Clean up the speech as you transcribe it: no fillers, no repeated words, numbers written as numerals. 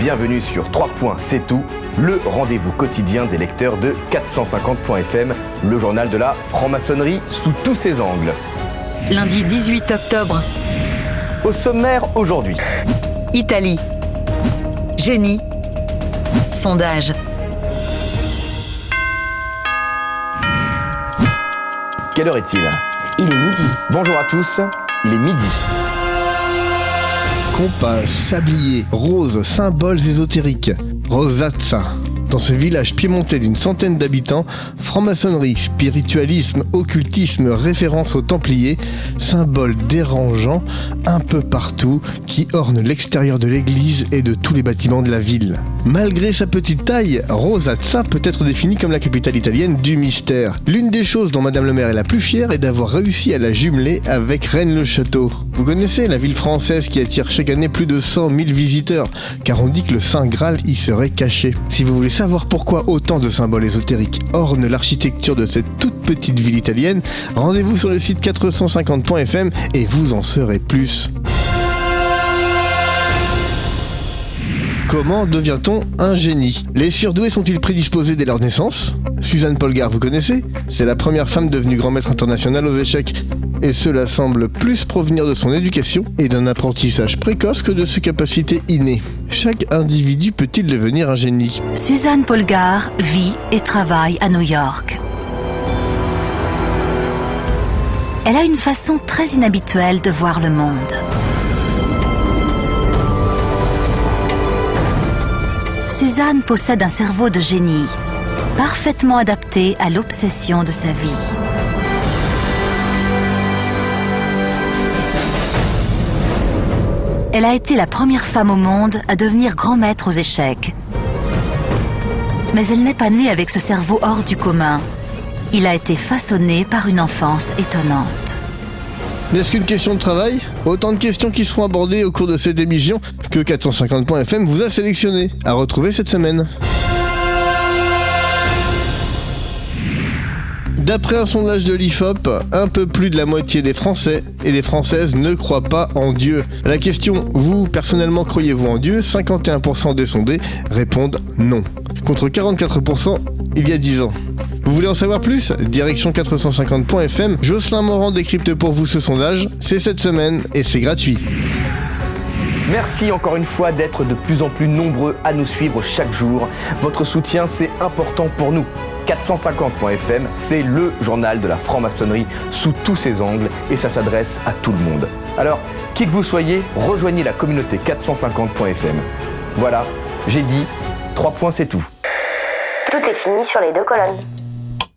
bienvenue sur 3 points, c'est tout, le rendez-vous quotidien des lecteurs de 450.fm, le journal de la franc-maçonnerie sous tous ses angles. Lundi 18 octobre. Au sommaire aujourd'hui. Italie. Génie. Sondage. Quelle heure est-il ? Il est midi. Bonjour à tous, il est midi. Compas, sablier, rose, symboles ésotériques. Rosazza. Dans ce village piémontais d'une centaine d'habitants, franc-maçonnerie, spiritualisme, occultisme, référence aux Templiers, symboles dérangeants un peu partout qui ornent l'extérieur de l'église et de tous les bâtiments de la ville. Malgré sa petite taille, Rosazza peut être définie comme la capitale italienne du mystère. L'une des choses dont Madame le maire est la plus fière est d'avoir réussi à la jumeler avec Rennes-le-Château. Vous connaissez la ville française qui attire chaque année plus de 100 000 visiteurs, car on dit que le Saint Graal y serait caché. Si vous voulez savoir pourquoi autant de symboles ésotériques ornent l'architecture de cette toute petite ville italienne, rendez-vous sur le site 450.fm et vous en saurez plus. Comment devient-on un génie ? Les surdoués sont-ils prédisposés dès leur naissance ? Suzanne Polgar, vous connaissez ? C'est la première femme devenue grand maître international aux échecs. Et cela semble plus provenir de son éducation et d'un apprentissage précoce que de ses capacités innées. Chaque individu peut-il devenir un génie ? Suzanne Polgar vit et travaille à New York. Elle a une façon très inhabituelle de voir le monde. Suzanne possède un cerveau de génie, parfaitement adapté à l'obsession de sa vie. Elle a été la première femme au monde à devenir grand maître aux échecs. Mais elle n'est pas née avec ce cerveau hors du commun. Il a été façonné par une enfance étonnante. N'est-ce qu'une question de travail ? Autant de questions qui seront abordées au cours de cette émission que 450.fm vous a sélectionné. À retrouver cette semaine. D'après un sondage de l'IFOP, un peu plus de la moitié des Français et des Françaises ne croient pas en Dieu. À la question « Vous, personnellement, croyez-vous en Dieu ?», 51% des sondés répondent non, contre 44% il y a 10 ans. Vous voulez en savoir plus ? Direction 450.fm, Jocelyn Morand décrypte pour vous ce sondage. C'est cette semaine et c'est gratuit. Merci encore une fois d'être de plus en plus nombreux à nous suivre chaque jour. Votre soutien, c'est important pour nous. 450.fm, c'est le journal de la franc-maçonnerie sous tous ses angles et ça s'adresse à tout le monde. Alors, qui que vous soyez, rejoignez la communauté 450.fm. Voilà, j'ai dit, 3 points c'est tout. Tout est fini sur les 2 colonnes.